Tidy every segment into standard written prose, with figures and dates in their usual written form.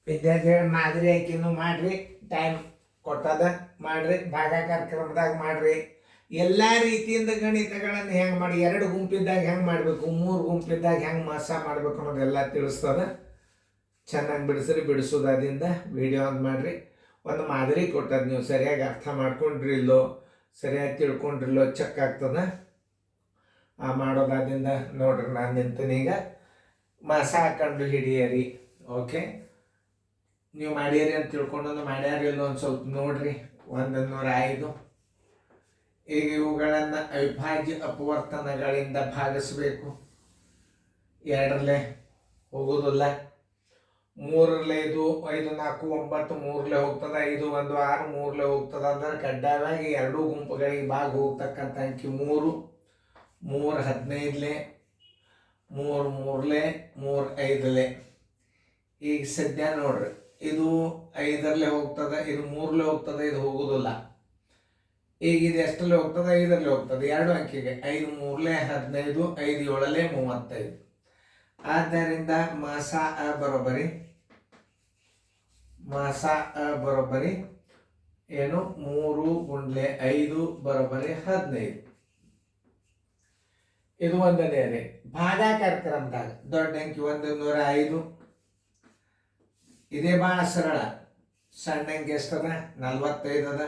ವಿದ್ಯಾರ್ಥಿಗಳ ಮಾದರಿ ಆಯ್ಕೆನು ಮಾಡ್ರಿ, ಟೈಮ್ ಕೊಟ್ಟದ ಮಾಡ್ರಿ, ಭಾಗಾಕಾರ ಕ್ರಮದಾಗ ಮಾಡ್ರಿ. ಎಲ್ಲ ರೀತಿಯಿಂದ ಗಣಿತಗಳನ್ನು ಹೆಂಗೆ ಮಾಡಿ, 2 ಗುಂಪಿದ್ದಾಗ ಹೆಂಗೆ ಮಾಡಬೇಕು, 3 ಗುಂಪಿದ್ದಾಗ ಹೆಂಗೆ ಮಾಸ ಮಾಡಬೇಕು ಅನ್ನೋದೆಲ್ಲ ತಿಳಿಸ್ತದ. ಚೆನ್ನಾಗಿ ಬಿಡಿಸ್ರಿ. ಬಿಡಿಸೋದಾದಿಂದ ವಿಡಿಯೋ ಆನ್ ಮಾಡಿರಿ. ಒಂದು ಮಾದರಿ ಕೊಟ್ಟದ, ನೀವು ಸರಿಯಾಗಿ ಅರ್ಥ ಮಾಡ್ಕೊಂಡ್ರಿಲ್ಲೋ, ಸರಿಯಾಗಿ ತಿಳ್ಕೊಂಡ್ರಿಲ್ಲೋ ಚೆಕ್ ಆಗ್ತದ. ಮಾಡೋದಾದಿಂದ ನೋಡ್ರಿ, ನಾನು ನಿಂತೀನಿ ಈಗ. ಮಾಸ ಹಾಕೊಂಡು ಹಿಡಿಯರಿ. ಓಕೆ, ನೀವು ಮಾಡ್ಯಾರಿ ಅಂತ ತಿಳ್ಕೊಂಡು ಮಾಡ್ಯಾರಿಲ್ಲ ಒಂದು ಸ್ವಲ್ಪ ನೋಡ್ರಿ. 105. ಈಗ ಇವುಗಳನ್ನು ಅವಿಭಾಜ್ಯ ಅಪವರ್ತನಗಳಿಂದ ಭಾಗಿಸ್ಬೇಕು. 2ರಲ್ಲೇ ಹೋಗೋದಿಲ್ಲ. 3ರಲ್ಲೇ ಇದು 5 4 9 3ರಲ್ಲೇ ಹೋಗ್ತದೆ. 5 1 6 3ರಲ್ಲೇ ಹೋಗ್ತದೆ. ಅಂದ್ರೆ ಕಡ್ಡಾಯವಾಗಿ 2 ಗುಂಪುಗಳಿಗೆ ಭಾಗ ಹೋಗ್ತಕ್ಕಂಥ ಅಂಕಿ 3. 3 15ಲೇ, 3 3ಲೇ, 3 5ಲೇ. ಈಗ ಸದ್ಯ ನೋಡ್ರಿ, ಇದು 5ರಲ್ಲೇ ಹೋಗ್ತದೆ, ಇದು 3ರಲ್ಲೇ ಹೋಗ್ತದೆ, ಇದು ಹೋಗೋದಿಲ್ಲ. ಈಗ ಇದು ಎಷ್ಟರಲ್ಲಿ ಹೋಗ್ತದೆ? 5ರಲ್ಲೇ ಹೋಗ್ತದೆ, 2 ಅಂಕಿಗೆ. 5 3ಲೇ 15, 5 7ಲೇ 35. ಆದ್ದರಿಂದ ಮಾಸ ಬರೋಬ್ಬರಿ ಏನು 3 × 5 ಬರೋಬ್ಬರಿ 15. ಇದು ಒಂದನೇ ರೀ. ಭಾಗಾಕಾರ ಕ್ರಮದಾಗ ದೊಡ್ಡ ಅಂಕಿ 105. ಇದೇ ಭಾಳ ಸರಳ. ಸಣ್ಣ ಅಂಕಿ ಎಷ್ಟದ? 45 ಅದ.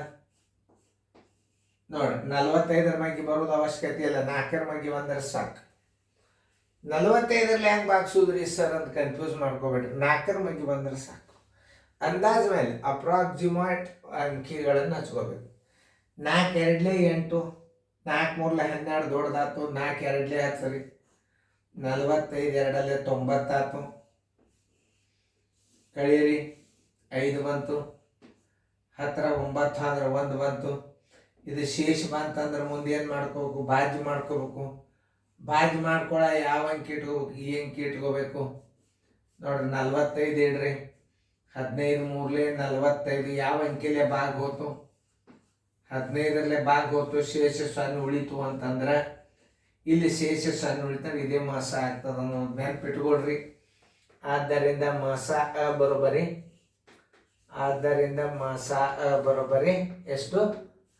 ನೋಡ್ರಿ, 45ರ ಬಗ್ಗೆ ಬರೋದು ಅವಶ್ಯಕತೆ ಇಲ್ಲ. 4ರ ಬಗ್ಗೆ ಬಂದ್ರೆ ಸಾಕು. 45ರಲ್ಲಿ ಹೆಂಗೆ ಭಾಗಿಸೋದ್ರಿ ಸರ್ ಅಂತ ಕನ್ಫ್ಯೂಸ್ ಮಾಡ್ಕೋಬೇಡ್ರಿ. 4ರ ಬಗ್ಗೆ ಬಂದ್ರೆ ಸಾಕು. ಅಂದಾಜ್ ಮೇಲೆ ಅಪ್ರಾಕ್ಸಿಮೇಟ್ ಅಂಕಿಗಳನ್ನು ಹಚ್ಕೋಬೇಕು. 4 2ಲೇ 8, 4 3ಲೇ 12 ದೊಡ್ಡದಾತು. 4 2ಲೇ 10 ರೀ. 45 2ರಲ್ಲೇ 90 ಆತು. ಕಳೀರಿ, 5 ಬಂತು. 10ರ 9 ಅಂದ್ರೆ 1 ಬಂತು. ಇದು ಶೇಷ ಬಂತಂದ್ರೆ ಮುಂದೆ ಏನು ಮಾಡ್ಕೋಬೇಕು? ಭಾಜ್ಯ ಮಾಡ್ಕೋಬೇಕು. ಭಾಜ್ಯ ಮಾಡ್ಕೊಳ ಯಾವ ಅಂಕಿ ಇಟ್ಕೋಬೇಕು? ಈ ಅಂಕಿ ಇಟ್ಕೋಬೇಕು. ನೋಡ್ರಿ, 45 ಇಡ್ರಿ. 15 3ಲೇ 45. ಯಾವ ಅಂಕಿಲೇ ಭಾಗ ಹೋತು? 15ರಲ್ಲೇ ಭಾಗ ಹೋತು. ಶೇಷ 0 ಉಳಿತು ಅಂತಂದ್ರೆ ಇಲ್ಲಿ ಶೇಷ 0 ಉಳಿತಂದ್ರೆ ಇದೇ ಮಾಸ ಆಗ್ತದೆ ಅನ್ನೋದು ನೆನಪಿಟ್ಕೊಳ್ರಿ. ಆದ್ದರಿಂದ ಮಾಸ ಬರೋಬ್ಬರಿ ಎಷ್ಟು?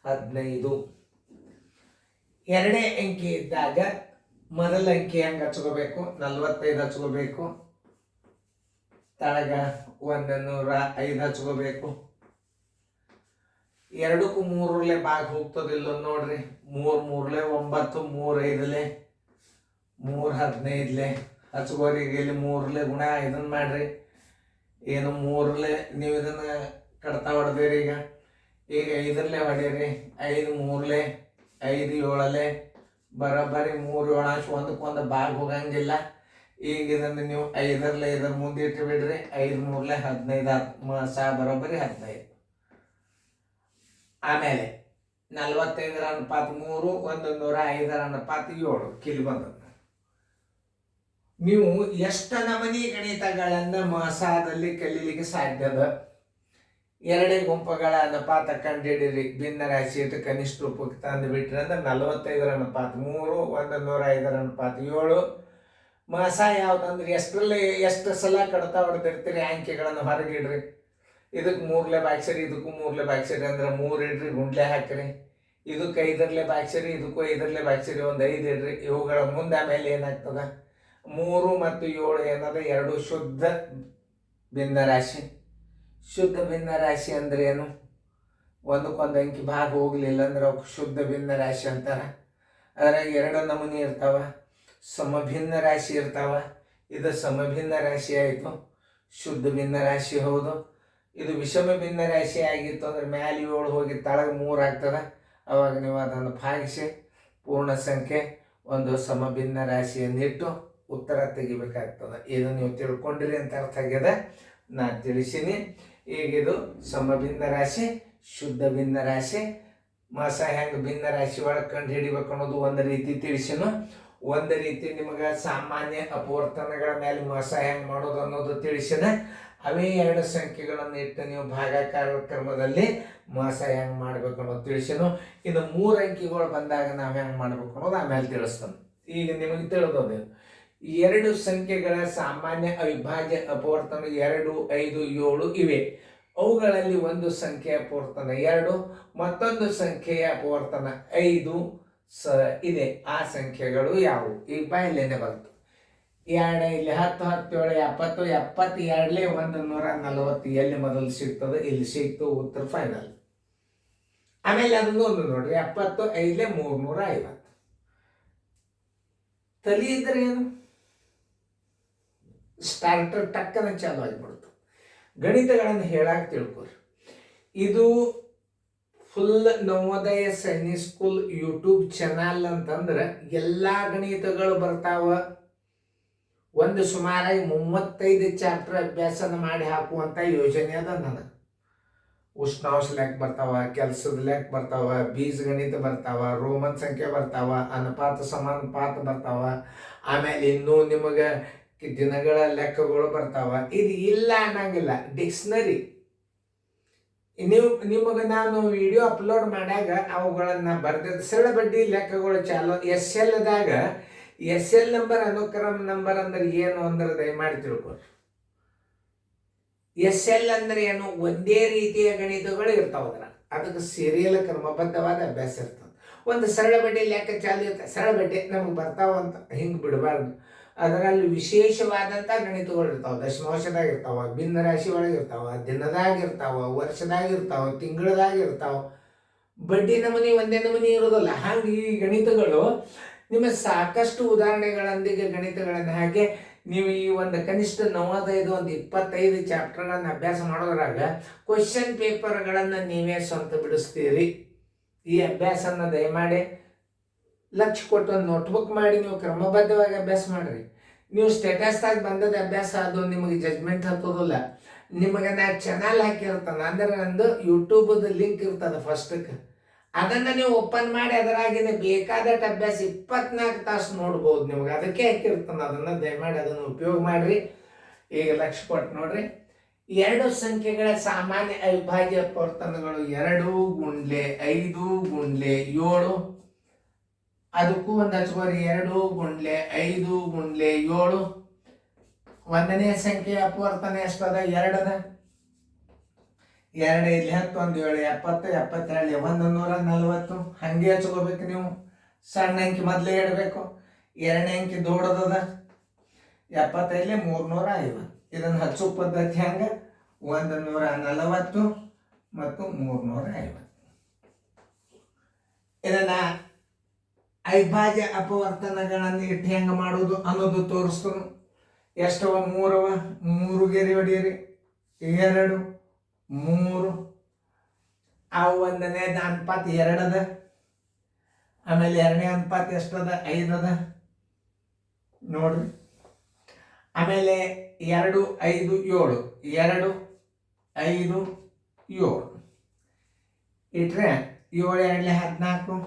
15. 2ನೇ ಅಂಕಿ ಇದ್ದಾಗ ಮೊದಲ ಅಂಕಿ ಹೆಂಗೆ ಹಚ್ಕೋಬೇಕು? 45 ಹಚ್ಕೋಬೇಕು. ತಳಗ 105 ಹಚ್ಕೋಬೇಕು. 2ಕ್ಕೂ 3ರಲ್ಲೇ ಭಾಗ ಹೋಗ್ತದಿಲ್ಲ ನೋಡ್ರಿ. 3 3ಲೇ 9, 3 5ಲೇ 3 15ಲೇ ಹಚ್ಕೋರಿ. ಇಲ್ಲಿ 3ರಲ್ಲೇ ಗುಣ ಇದನ್ನು ಮಾಡ್ರಿ. ಏನು 3ರಲ್ಲೇ ನೀವು ಇದನ್ನು ಕಡ್ತಾ ಹೊಡೆದಿರಿ. ಈಗ 5ರಲ್ಲೇ ಹೊಡೀರಿ. 5 3ಲೇ 5 7ಲೇ ಬರೋಬ್ಬರಿ 3 7 ಒಂದಕ್ಕೊಂದು ಭಾಗ ಹೋಗಂಗಿಲ್ಲ. ಈಗ ಇದನ್ನು ನೀವು 5ರಲ್ಲೇ ಇದರ ಮುಂದೆ ಇಟ್ಟು ಬಿಡ್ರಿ. 5 3ಲೇ 15 ಮಾಸ ಬರೋಬ್ಬರಿ 15. ಆಮೇಲೆ 45ರ ಅನುಪಾತ 3, 105ರ ಅನುಪಾತ 7 ಕಿಲ್ ಬಂದ. ನೀವು ಎಷ್ಟು ನಮೂನಿ ಗಣಿತಗಳನ್ನು ಮಾಸದಲ್ಲಿ ಕಲೀಲಿಕ್ಕೆ ಸಾಧ್ಯದ? 2 ಗುಂಪುಗಳ ಅನುಪಾತ ಕಂಡುಹಿಡಿರಿ. ಭಿನ್ನ ರಾಶಿ ಇಟ್ಟು ಕನಿಷ್ಠ ರೂಪಕ್ಕೆ ತಂದು ಬಿಟ್ರಿ ಅಂದ್ರೆ 45ರ ಅನುಪಾತ 3, 105ರ ಅನುಪಾತ 7. ಮಾಸ ಯಾವ್ದಂದ್ರೆ ಎಷ್ಟು ಸಲ ಕಡ್ತಾ ಹೊಡೆದಿರ್ತೀರಿ ಅಂಕಿಗಳನ್ನು ಹೊರಗಿಡ್ರಿ. ಇದಕ್ಕೆ 3ಲೇ ಬಾಕ್ಸರಿ, ಇದಕ್ಕೂ 3ಲೇ ಬಾಕ್ಸರಿ ಅಂದ್ರೆ 3 ಇಡ್ರಿ, ಗುಂಡ್ಲೆ ಹಾಕ್ರಿ. ಇದಕ್ಕೆ 5ರಲ್ಲೇ ಬಾಕ್ಸರಿ, ಇದಕ್ಕೂ 5ರಲ್ಲೇ ಬಾಕ್ಸರಿ, ಒಂದು 5 ಇಡ್ರಿ. ಇವುಗಳ ಮುಂದೆ ಆಮೇಲೆ ಏನಾಗ್ತದ? 3 ಮತ್ತು 7 ಏನದ? 2 ಶುದ್ಧ ಭಿನ್ನ ರಾಶಿ. ಶುದ್ಧ ಭಿನ್ನ ರಾಶಿ ಅಂದ್ರೆ ಏನು? ಒಂದಕ್ಕೊಂದು ಅಂಕಿ ಭಾಗ ಹೋಗ್ಲಿಲ್ಲ ಅಂದ್ರೆ ಅವಕ್ಕೆ ಶುದ್ಧ ಭಿನ್ನ ರಾಶಿ ಅಂತಾರ. ಅದ್ರಾಗ 2 ನಮೂನಿ ಇರ್ತಾವ. ಸಮಭಿನ್ನ ರಾಶಿ ಇರ್ತಾವ. ಇದು ಸಮಭಿನ್ನ ರಾಶಿ ಆಯಿತು, ಶುದ್ಧ ಭಿನ್ನ ರಾಶಿ ಹೌದು. ಇದು ವಿಷಮ ಭಿನ್ನ ರಾಶಿ ಆಗಿತ್ತು ಅಂದ್ರೆ ಮ್ಯಾಲೆ 7 ಹೋಗಿ ತಳಗ 3 ಆಗ್ತದೆ. ಅವಾಗ ನೀವು ಅದನ್ನು ಭಾಗಿಸಿ ಪೂರ್ಣ ಸಂಖ್ಯೆ ಒಂದು ಸಮಭಿನ್ನ ರಾಶಿಯನ್ನಿಟ್ಟು ಉತ್ತರ ತೆಗಿಬೇಕಾಗ್ತದೆ. ಇದು ನೀವು ತಿಳ್ಕೊಂಡಿರಿ ಅಂತ ಅರ್ಥ ಆಗ್ಯದ. ನಾನು ತಿಳಿಸೀನಿ. ಈಗಿದು ಸಮಭಿನ್ನ ರಾಶಿ, ಶುದ್ಧ ಭಿನ್ನ ರಾಶಿ. ಮಾಸ ಹೆಂಗೆ ಭಿನ್ನ ರಾಶಿ ಒಳಗೆ ಕಂಡು ಹಿಡಿಬೇಕು ಅನ್ನೋದು ಒಂದು ರೀತಿ ತಿಳಿಸಿನು. ಒಂದು ರೀತಿ ನಿಮಗೆ ಸಾಮಾನ್ಯ ಅಪವರ್ತನಗಳ ಮೇಲೆ ಮಾಸ ಹೆಂಗೆ ಮಾಡೋದು ಅನ್ನೋದು ತಿಳಿಸಿನ. ಅವೇ 2 ಸಂಖ್ಯೆಗಳನ್ನು ಇಟ್ಟು ನೀವು ಭಾಗಾಕಾರ ಕ್ರಮದಲ್ಲಿ ಮಾಸ ಹೆಂಗೆ ಮಾಡ್ಬೇಕು ಅನ್ನೋದು ತಿಳಿಸಿನು. ಇನ್ನು 3 ಅಂಕಿಗಳು ಬಂದಾಗ ನಾವು ಹೆಂಗೆ ಮಾಡ್ಬೇಕು ಅನ್ನೋದು ಆಮೇಲೆ ತಿಳಿಸ್ತಾನೆ. ಈಗ ನಿಮಗೆ ತಿಳಿದೋದು ಎರಡು ಸಂಖ್ಯೆಗಳ ಸಾಮಾನ್ಯ ಅವಿಭಾಜ್ಯ ಅಪವರ್ತನ 2, 5, 7 ಇವೆ. ಅವುಗಳಲ್ಲಿ ಒಂದು ಸಂಖ್ಯೆಯ ಅಪವರ್ತನ 2, ಮತ್ತೊಂದು ಸಂಖ್ಯೆಯ ಅಪವರ್ತನ 5 ಇದೆ. ಆ ಸಂಖ್ಯೆಗಳು ಯಾವುವು? ಈಗ ಬಾಯಲ್ಲೇನೆ ಬಂತು. 2 ಇಲ್ಲಿ 10, 17, 70, 72 140 ಎಲ್ಲಿ ಮೊದಲು ಸಿಗ್ತದೆ? ಇಲ್ಲಿ ಸಿಗ್ತು. ಉತ್ತರ ಫೈನಲ್. ಆಮೇಲೆ ಅದನ್ನು ಒಂದು ನೋಡ್ರಿ, 70 5 350. ತಲಿ ಇದ್ರೆ ಏನು? ಸ್ಟಾರ್ಟರ್ ಟಕ್ಕನ ಚಾಲು ಆಗಿಬಿಡ್ತು. ಗಣಿತಗಳನ್ನು ಹೇಳಾಕ ತಿಳ್ಕೊರಿ. ಇದು full Navodaya Sainik school YouTube channel ಅಂತಂದ್ರೆ ಎಲ್ಲ ಗಣಿತಗಳು ಬರ್ತಾವ. ಒಂದು ಸುಮಾರಾಗಿ 35 ಚಾಪ್ಟರ್ ಅಭ್ಯಾಸನ ಮಾಡಿ ಹಾಕುವಂತ ಯೋಜನೆ ಅದ ನನಗೆ. ಉಷ್ಣಾಂಶ ಲೆಕ್ಕ ಬರ್ತಾವ, ಕೆಲಸದ ಲೆಕ್ಕ ಬರ್ತಾವ, ಬೀಜ ಗಣಿತ ಬರ್ತಾವ, ರೋಮನ್ ಸಂಖ್ಯೆ ಬರ್ತಾವ, ಅನುಪಾತ ಸಮಾನುಪಾತ ಬರ್ತಾವ, ಆಮೇಲೆ ಇನ್ನೂ ನಿಮಗೆ ದಿನಗಳ ಲೆಕ್ಕಗಳು ಬರ್ತಾವ. ಇದು ಇಲ್ಲ ಅನ್ನಂಗಿಲ್ಲ. ಡಿಕ್ಸ್ನರಿ ನಿಮಗೆ ನಾನು ವಿಡಿಯೋ ಅಪ್ಲೋಡ್ ಮಾಡ್ಯಾಗ ಅವುಗಳನ್ನ ಬರ್ದಿದ್ದ ಸರಳ ಬಡ್ಡಿ ಲೆಕ್ಕಗಳು ಚಾಲು. SLದಾಗ SL ನಂಬರ್ ಅನುಕ್ರಮ ನಂಬರ್ ಅಂದ್ರೆ ಏನು ಅಂದ್ರೆ ದಯಮಾಡಿ ತಿಳ್ಕೊರಿ. SL ಅಂದ್ರೆ ಏನು? ಒಂದೇ ರೀತಿಯ ಗಣಿತಗಳು ಇರ್ತಾವ. ಅದಕ್ಕೆ ಸೀರಿಯಲ್ ಕ್ರಮಬದ್ಧವಾದ ಅಭ್ಯಾಸ ಇರ್ತದೆ. ಒಂದು ಸರಳ ಬಡ್ಡಿ ಲೆಕ್ಕ ಚಾಲು ಇರ್ತದೆ. ಸರಳ ಬಡ್ಡಿ ನಮಗೆ ಬರ್ತಾವಂತ ಹಿಂಗೆ ಬಿಡಬಾರ್ದು. ಅದರಲ್ಲಿ ವಿಶೇಷವಾದಂಥ ಗಣಿತಗಳು ಇರ್ತಾವೆ. ದಶಮಾಂಶದಾಗ ಇರ್ತಾವ, ಭಿನ್ನ ರಾಶಿ ಒಳಗೆ ಇರ್ತಾವ, ದಿನದಾಗ ಇರ್ತಾವ, ವರ್ಷದಾಗ ಇರ್ತಾವ, ತಿಂಗಳದಾಗ ಇರ್ತಾವ. ಬಡ್ಡಿ ನಮೂನಿ ಒಂದೇ ನಮೂನಿ ಇರೋದಿಲ್ಲ. ಹಂಗೆ ಈ ಗಣಿತಗಳು ನಿಮ್ಮ ಸಾಕಷ್ಟು ಉದಾಹರಣೆಗಳೊಂದಿಗೆ ಗಣಿತಗಳನ್ನು ಹಾಕಿ ನೀವು ಈ ಒಂದು ಕನಿಷ್ಠ ನವೋದಯದ ಒಂದು 25 ಚಾಪ್ಟರ್ಗಳನ್ನು ಅಭ್ಯಾಸ ಮಾಡೋದ್ರಾಗ ಕ್ವಶನ್ ಪೇಪರ್ಗಳನ್ನು ನೀವೇ ಸ್ವಂತ ಬಿಡಿಸ್ತೀರಿ. ಈ ಅಭ್ಯಾಸನ ದಯಮಾಡಿ ಲಕ್ಷ್ಯ ಕೊಟ್ಟು ಒಂದು ನೋಟ್ಬುಕ್ ಮಾಡಿ ನೀವು ಕ್ರಮಬದ್ಧವಾಗಿ ಅಭ್ಯಾಸ ಮಾಡಿರಿ. ನೀವು ಸ್ಟೇಟಸ್ದಾಗ ಬಂದದ ಅಭ್ಯಾಸ ಅದು ನಿಮಗೆ ಜಜ್ಮೆಂಟ್ ಹತ್ತೋದಿಲ್ಲ. ನಿಮಗೆ ನಾ ಚಾನಲ್ ಹಾಕಿರ್ತಾನೆ ಅಂದ್ರೆ ನಂದು ಯೂಟ್ಯೂಬದ ಲಿಂಕ್ ಇರ್ತದೆ ಫಸ್ಟಕ್ಕೆ. ಅದನ್ನು ನೀವು ಓಪನ್ ಮಾಡಿ ಅದರಾಗಿನ ಬೇಕಾದಷ್ಟು ಅಭ್ಯಾಸ 24 ತಾಸು ನೋಡ್ಬೋದು. ನಿಮಗೆ ಅದಕ್ಕೆ ಹಾಕಿರ್ತಾನೆ. ಅದನ್ನು ದಯಮಾಡಿ ಅದನ್ನು ಉಪಯೋಗ ಮಾಡಿರಿ. ಈಗ ಲಕ್ಷ್ಯ ಕೊಟ್ಟು ನೋಡ್ರಿ. 2 ಸಂಖ್ಯೆಗಳ ಸಾಮಾನ್ಯ ಅವಿಭಾಜ್ಯ ಅಪವರ್ತನಗಳು 2 × 5 × 7. ಅದಕ್ಕೂ ಒಂದು ಹಚ್ಕೋರಿ. 2 × 5 × 7. ಒಂದನೇ ಸಂಖ್ಯೆಯ ಅಪವರ್ತನ ಎಷ್ಟದ? 2 ಅದ. 2 ಇಲ್ಲಿ 10 1 7 70 72 140. ಹಂಗೆ ಹಚ್ಕೋಬೇಕು ನೀವು. ಸಣ್ಣ ಅಂಕಿ ಮೊದಲೇ ಇಡಬೇಕು. 2ನೇ ಅಂಕಿ ದೊಡ್ಡದದ. 75 350. ಇದನ್ನು ಹಚ್ಚೋ ಪದ್ಧತಿ ಹಂಗೆ 140 ಮತ್ತು 350. ಇದನ್ನ ಅವಿಭಾಜ್ಯ ಅಪವರ್ತನಗಳನ್ನು ಇಟ್ಟು ಹೆಂಗೆ ಮಾಡೋದು ಅನ್ನೋದು ತೋರಿಸ್ತು. ಎಷ್ಟವ? 3 3 ಗೆರೆ ಹೊಡೀರಿ. 2 3. ಅವು ಒಂದನೇ ಅನುಪಾತ 2 ಅದ. ಆಮೇಲೆ 2ನೇ ಅನುಪಾತ ಎಷ್ಟದ? 5 ಅದ ನೋಡ್ರಿ. ಆಮೇಲೆ 2 5 7. 2 5 7 ಇಟ್ರೆ 7 2 14.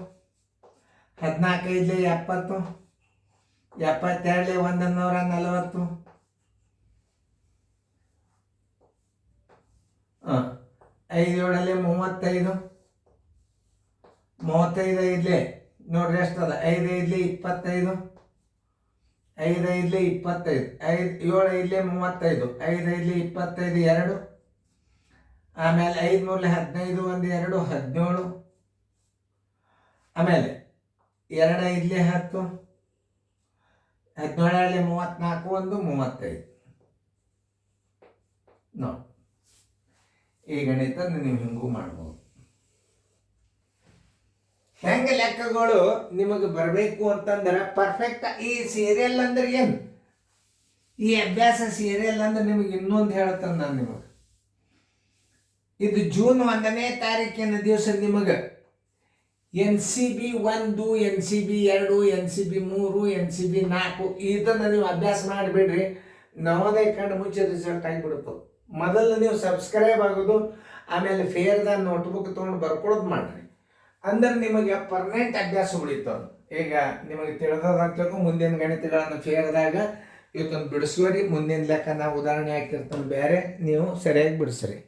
14 5 70. 72 140. 5 7 35. 35 5 ನೋಡ್ರಿ ಎಷ್ಟದ? 5 5 25. 5 5 25. 5 7 5 35. 5 5 25 2. ಆಮೇಲೆ 5 3 15 1 2 17. ಆಮೇಲೆ 2 5 10. 17 34 1 35. ನೋಡಿ, ಈ ಗಣಿತ ನೀವು ಹಿಂಗೂ ಮಾಡ್ಬೋದು. ಹೆಂಗೆ ಲೆಕ್ಕಗಳು ನಿಮಗೆ ಬರಬೇಕು ಅಂತಂದ್ರೆ ಪರ್ಫೆಕ್ಟ್. ಈ ಸೀರಿಯಲ್ ಅಂದ್ರೆ ಏನು? ಈ ಅಭ್ಯಾಸ ಸೀರಿಯಲ್ ಅಂದ್ರೆ ನಿಮಗೆ ಇನ್ನೊಂದು ಹೇಳ್ತಾನೆ ನಾನು ನಿಮಗೆ. ಇದು ಜೂನ್ 1ನೇ ತಾರೀಕಿನ ದಿವಸ ನಿಮಗೆ NCB 1, NCB 2, NCB 3, NCB 4 ಇದನ್ನು ನೀವು ಅಭ್ಯಾಸ ಮಾಡಿಬಿಡ್ರಿ. ನವೋದಯ ಕಂಡು ಮುಂಚೆ ರಿಸಲ್ಟ್ ಆಗಿಬಿಡುತ್ತೆ. ಮೊದಲು ನೀವು ಸಬ್ಸ್ಕ್ರೈಬ್ ಆಗೋದು, ಆಮೇಲೆ ಫೇರ್ದ ನೋಟ್ಬುಕ್ ತೊಗೊಂಡು ಬರ್ಕೊಳ್ಳೋದು ಮಾಡ್ರಿ. ಅಂದ್ರೆ ನಿಮಗೆ ಪರ್ಮನೆಂಟ್ ಅಭ್ಯಾಸ ಉಳಿತದೆ. ಈಗ ನಿಮಗೆ ತಿಳಿದೋದಂತೂ ಮುಂದಿನ ಗಣಿತಗಳನ್ನು ಫೇರ್ದಾಗ ಇವತ್ತೊಂದು ಬಿಡಿಸ್ಕೋರಿ. ಮುಂದಿನ ಲೆಕ್ಕ ನಾವು ಉದಾಹರಣೆ ಹಾಕಿರ್ತಾನೆ ಬೇರೆ, ನೀವು ಸರಿಯಾಗಿ ಬಿಡಿಸ್ರಿ.